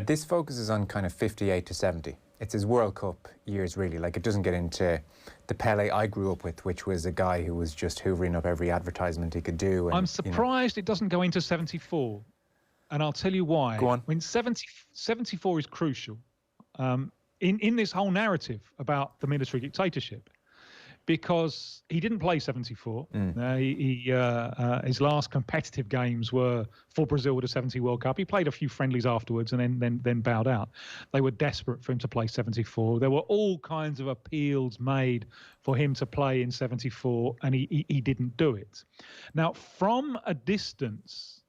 This focuses on kind of 58 to 70. It's his World Cup years, really. Like, it doesn't get into the Pele I grew up with, which was a guy who was just hoovering up every advertisement he could do. And, I'm surprised it doesn't go into 74, and I'll tell you why. Go on. When 74 is crucial in this whole narrative about the military dictatorship, because he didn't play 74. His last competitive games were for Brazil at the '70 World Cup. He played a few friendlies afterwards and then bowed out. They were desperate for him to play 74. There were all kinds of appeals made for him to play in 74, and he didn't do it. Now, from a distance,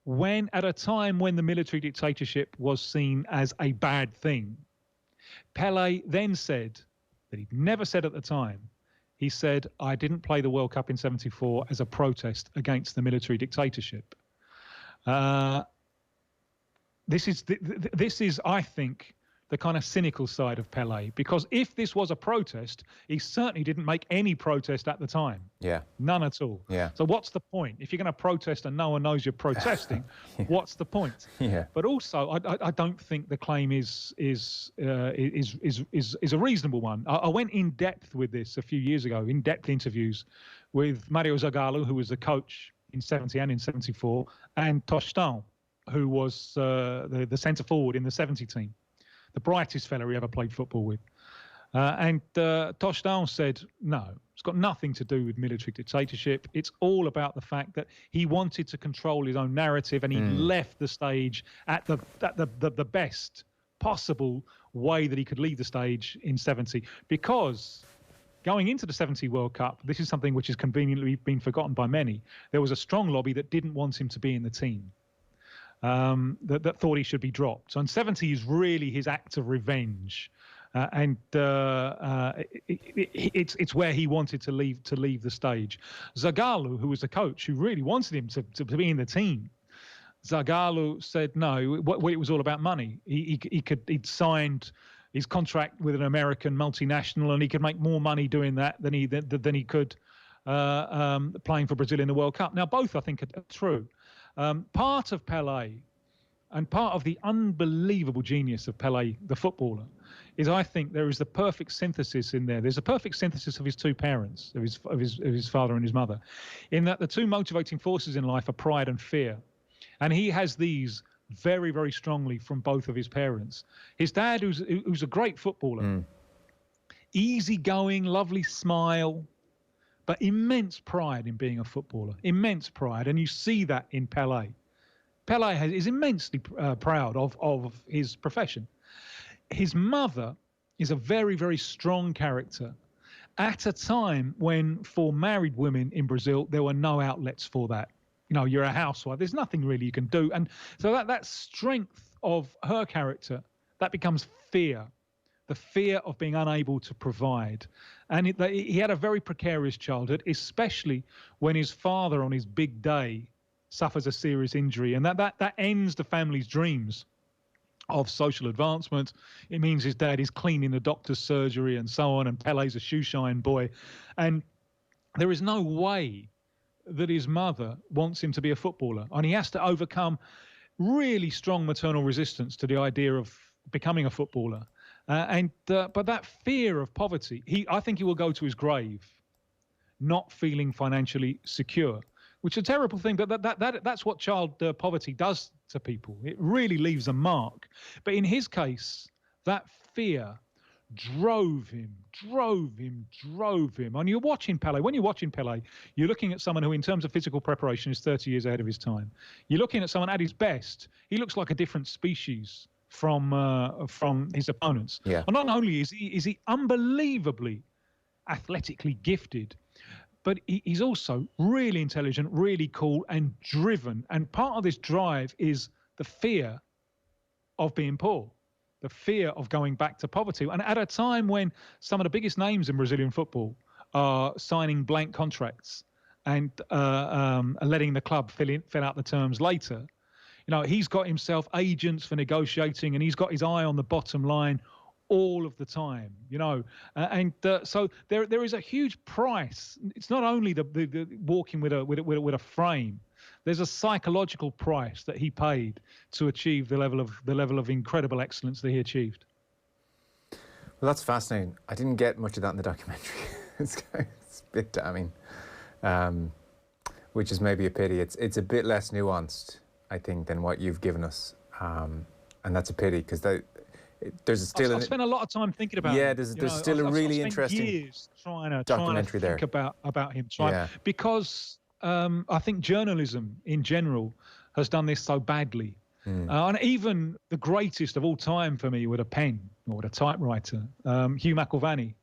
at a time when the military dictatorship was seen as a bad thing, Pele then said that he'd never said at the time. He said, "I didn't play the World Cup in '74 as a protest against the military dictatorship." This is, I think, the kind of cynical side of Pele, because if this was a protest, he certainly didn't make any protest at the time. Yeah. None at all. Yeah. So what's the point? If you're going to protest and no one knows you're protesting, what's the point? Yeah. But also, I don't think the claim is a reasonable one. I went in depth with this a few years ago, in-depth interviews with Mario Zagallo, who was the coach in '70 and in '74, and Tostão, who was the centre forward in the '70 team. The brightest fella he ever played football with. And Tostão said, no, it's got nothing to do with military dictatorship. It's all about the fact that he wanted to control his own narrative, and he left the stage at the best possible way that he could leave the stage in '70, because going into the 70 World Cup, this is something which has conveniently been forgotten by many. There was a strong lobby that didn't want him to be in the team, that thought he should be dropped. So in 70 is really his act of revenge. It's where he wanted to leave the stage. Zagallo, who was the coach, who really wanted him to be in the team, Zagallo said no. It was all about money. He'd signed his contract with an American multinational, and he could make more money doing that than he could playing for Brazil in the World Cup. Now, both I think are true. Part of Pele, and part of the unbelievable genius of Pele, the footballer, is I think there is the perfect synthesis in there. There's a perfect synthesis of his two parents, of his father and his mother, in that the two motivating forces in life are pride and fear. And he has these very, very strongly from both of his parents. His dad, who's a great footballer, easygoing, lovely smile, but immense pride in being a footballer, immense pride. And you see that in Pele. Pele is immensely proud of his profession. His mother is a very, very strong character at a time when, for married women in Brazil, there were no outlets for that. You know, you're a housewife. There's nothing really you can do. And so that strength of her character, that becomes fear, the fear of being unable to provide. And he had a very precarious childhood, especially when his father, on his big day, suffers a serious injury. And that ends the family's dreams of social advancement. It means his dad is cleaning the doctor's surgery and so on, and Pele's a shoeshine boy. And there is no way that his mother wants him to be a footballer, and he has to overcome really strong maternal resistance to the idea of becoming a footballer. But that fear of poverty, I think he will go to his grave not feeling financially secure, which is a terrible thing. But that's what child poverty does to people. It really leaves a mark. But in his case, that fear drove him. And you're watching Pele. When you're watching Pele, you're looking at someone who, in terms of physical preparation, is 30 years ahead of his time. You're looking at someone at his best. He looks like a different species from his opponents. Yeah. And not only is he unbelievably athletically gifted, but he's also really intelligent, really cool, and driven. And part of this drive is the fear of being poor, the fear of going back to poverty. And at a time when some of the biggest names in Brazilian football are signing blank contracts and letting the club fill out the terms later, you know, he's got himself agents for negotiating, and he's got his eye on the bottom line all of the time, you know. So there is a huge price. It's not only the walking with a frame. There's a psychological price that he paid to achieve the level of incredible excellence that he achieved. Well, that's fascinating. I didn't get much of that in the documentary. It's a bit damning, which is maybe a pity. It's a bit less nuanced, I think, than what you've given us, and that's a pity because there's still. I've spent a lot of time thinking about. Yeah, him, there's still a really interesting years trying to documentary think there about him, because I think journalism in general has done this so badly. And even the greatest of all time for me with a pen or with a typewriter, Hugh McIlvanney,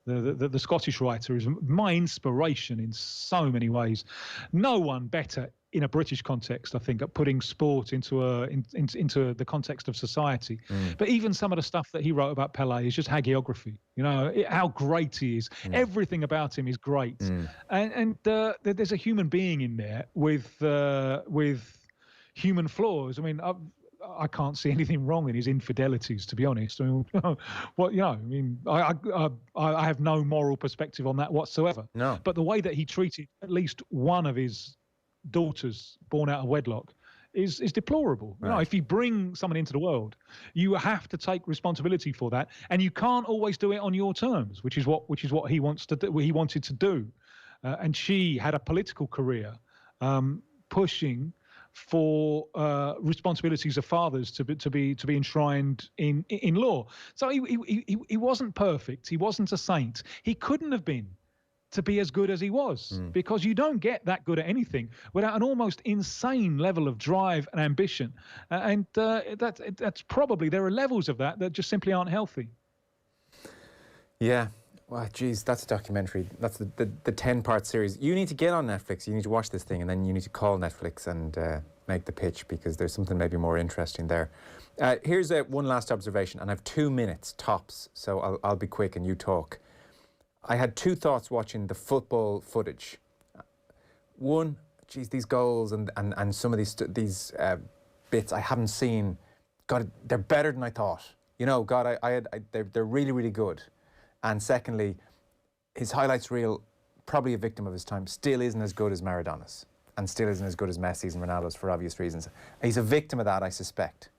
the Scottish writer, is my inspiration in so many ways. No one better in a British context, I think, at putting sport into the context of society. But even some of the stuff that he wrote about Pele is just hagiography. You know, how great he is. Everything about him is great. And there's a human being in there with human flaws. I mean, I can't see anything wrong in his infidelities, to be honest. I mean, I have no moral perspective on that whatsoever. No. But the way that he treated at least one of his daughters born out of wedlock is deplorable. Right. You know, if you bring someone into the world, you have to take responsibility for that, and you can't always do it on your terms, which is what he wants to do. What he wanted to do, and she had a political career, pushing for responsibilities of fathers to be enshrined in law. So he wasn't perfect. He wasn't a saint. He couldn't have been to be as good as he was, because you don't get that good at anything without an almost insane level of drive and ambition. That's probably, there are levels of that just simply aren't healthy. Yeah. Well, geez, that's a documentary. That's the 10-part series. You need to get on Netflix. You need to watch this thing, and then you need to call Netflix and make the pitch, because there's something maybe more interesting there. Here's one last observation, and I have 2 minutes tops, so I'll be quick and you talk. I had two thoughts watching the football footage. One, geez, these goals and some of these bits I haven't seen. God, they're better than I thought. You know, God, they're really, really good. And secondly, his highlights reel, probably a victim of his time, still isn't as good as Maradona's, and still isn't as good as Messi's and Ronaldo's for obvious reasons. He's a victim of that, I suspect.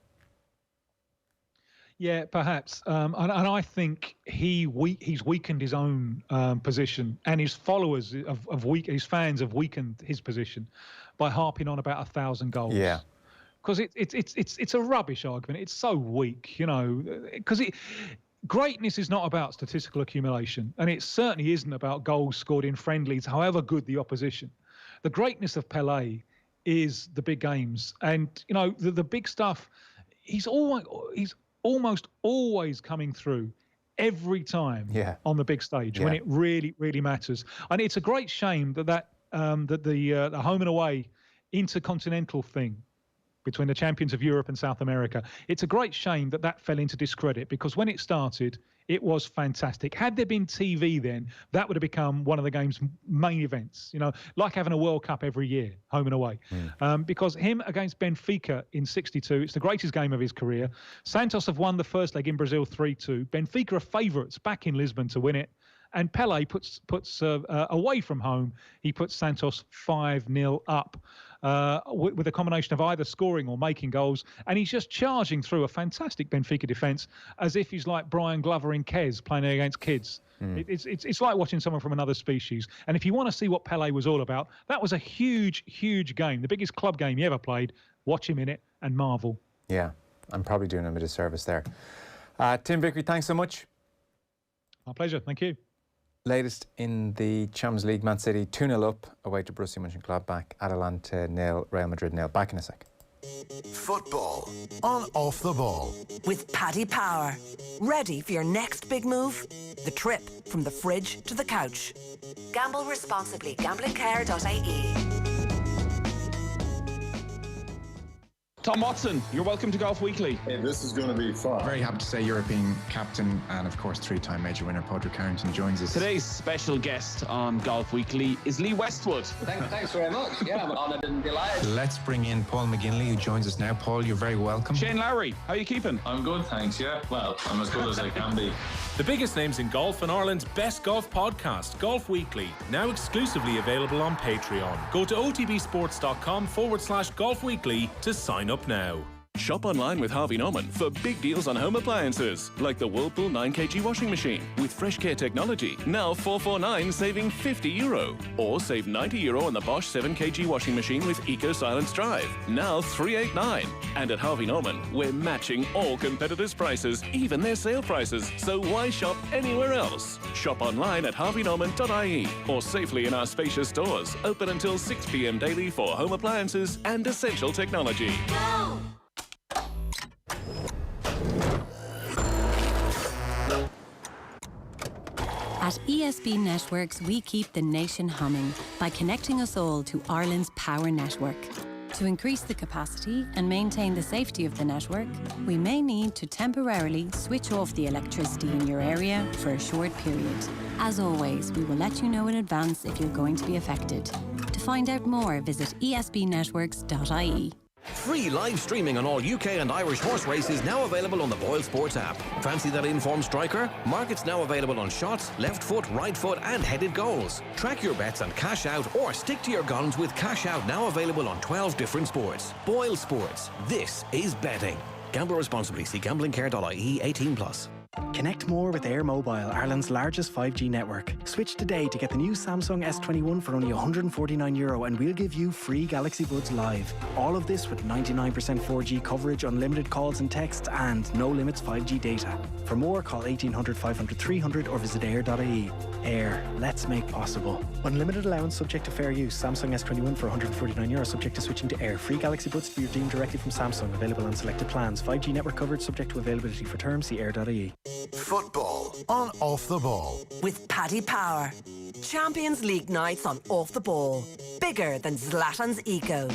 Yeah, perhaps. And I think he's weakened his own position, and his followers his fans have weakened his position by harping on about 1,000 goals. Yeah. Because it's a rubbish argument. It's so weak, you know, because greatness is not about statistical accumulation, and it certainly isn't about goals scored in friendlies, however good the opposition. The greatness of Pele is the big games, and you know the big stuff. He's almost always coming through every time on the big stage when it really, really matters. And it's a great shame that the home and away intercontinental thing between the champions of Europe and South America, it's a great shame that fell into discredit, because when it started, it was fantastic. Had there been TV then, that would have become one of the game's main events, you know, like having a World Cup every year, home and away. Because him against Benfica in '62, it's the greatest game of his career. Santos have won the first leg in Brazil 3-2. Benfica are favourites back in Lisbon to win it. And Pele puts away from home, he puts Santos 5-0 up. With a combination of either scoring or making goals, and he's just charging through a fantastic Benfica defence as if he's like Brian Glover in Kes playing against kids. It's like watching someone from another species. And if you want to see what Pele was all about, that was a huge, huge game, the biggest club game he ever played. Watch him in it and marvel. Yeah, I'm probably doing him a disservice there. Tim Vickery, thanks so much. My pleasure, thank you. Latest in the Champions League, Man City 2-0 up away to Borussia Mönchengladbach, Atalanta 0, Real Madrid 0. Back in a sec. Football on Off the Ball. With Paddy Power. Ready for your next big move? The trip from the fridge to the couch. Gamble responsibly. Gamblingcare.ie. Tom Watson, you're welcome to Golf Weekly. Hey, this is going to be fun. Very happy to say European captain and, of course, three-time major winner Padraig Harrington joins us. Today's special guest on Golf Weekly is Lee Westwood. Thanks very much. Yeah, I'm honoured and delighted. Let's bring in Paul McGinley, who joins us now. Paul, you're very welcome. Shane Lowry, how are you keeping? I'm good, thanks, yeah. Well, I'm as good as I can be. The biggest names in golf and Ireland's best golf podcast, Golf Weekly, now exclusively available on Patreon. Go to otbsports.com/Golf Weekly to sign up now. Shop online with Harvey Norman for big deals on home appliances, like the Whirlpool 9kg washing machine with fresh care technology, now $449, saving €50. Or save €90 on the Bosch 7kg washing machine with Eco Silence Drive, now $389. And at Harvey Norman, we're matching all competitors' prices, even their sale prices, so why shop anywhere else? Shop online at harveynorman.ie or safely in our spacious stores, open until 6 p.m. daily for home appliances and essential technology. Go! At ESB Networks, we keep the nation humming by connecting us all to Ireland's power network. To increase the capacity and maintain the safety of the network, we may need to temporarily switch off the electricity in your area for a short period. As always, we will let you know in advance if you're going to be affected. To find out more, visit esbnetworks.ie. Free live streaming on all UK and Irish horse races now available on the Boyle Sports app. Fancy that informed striker? Markets now available on shots, left foot, right foot and headed goals. Track your bets and cash out, or stick to your guns with cash out now available on 12 different sports. Boyle Sports. This is betting. Gamble responsibly. See gamblingcare.ie 18+. Connect more with Air Mobile, Ireland's largest 5G network. Switch today to get the new Samsung S21 for only €149 and we'll give you free Galaxy Buds Live. All of this with 99% 4G coverage, unlimited calls and texts and no limits 5G data. For more, call 1800 500 300 or visit air.ie. Air, let's make possible. Unlimited allowance subject to fair use. Samsung S21 for €149 subject to switching to Air. Free Galaxy Buds to be redeemed directly from Samsung. Available on selected plans. 5G network coverage subject to availability. For terms, see air.ie. Football on Off the Ball. With Paddy Power. Champions League nights on Off the Ball. Bigger than Zlatan's ego.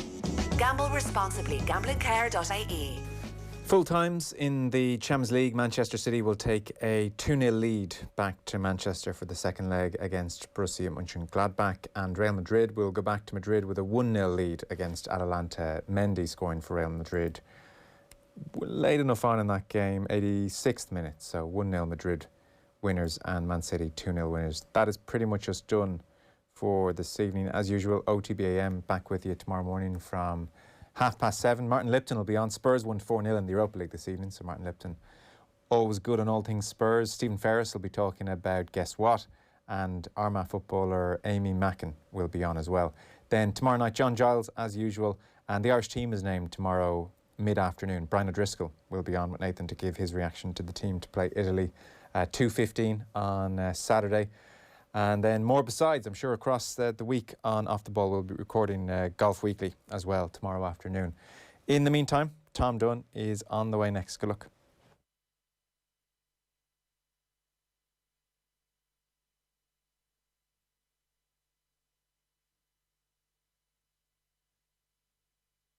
Gamble responsibly. Gamblingcare.ie. Full times in the Champions League. Manchester City will take a 2-0 lead back to Manchester for the second leg against Borussia Mönchengladbach, and Real Madrid will go back to Madrid with a 1-0 lead against Atalanta. Mendy scoring for Real Madrid. Late enough on in that game, 86th minute, so 1-0 Madrid winners and Man City 2-0 winners. That is pretty much us done for this evening. As usual, OTBAM back with you tomorrow morning from 7:30. Martin Lipton will be on. Spurs won 4-0 in the Europa League this evening, so Martin Lipton always good on all things Spurs. Stephen Ferris will be talking about guess what, and Armagh footballer Amy Mackin will be on as well. Then tomorrow night, John Giles as usual, and the Irish team is named tomorrow mid-afternoon. Brian O'Driscoll will be on with Nathan to give his reaction to the team to play Italy at 2:15 on Saturday. And then more besides, I'm sure across the week on Off the Ball we'll be recording Golf Weekly as well tomorrow afternoon. In the meantime, Tom Dunn is on the way next. Good luck.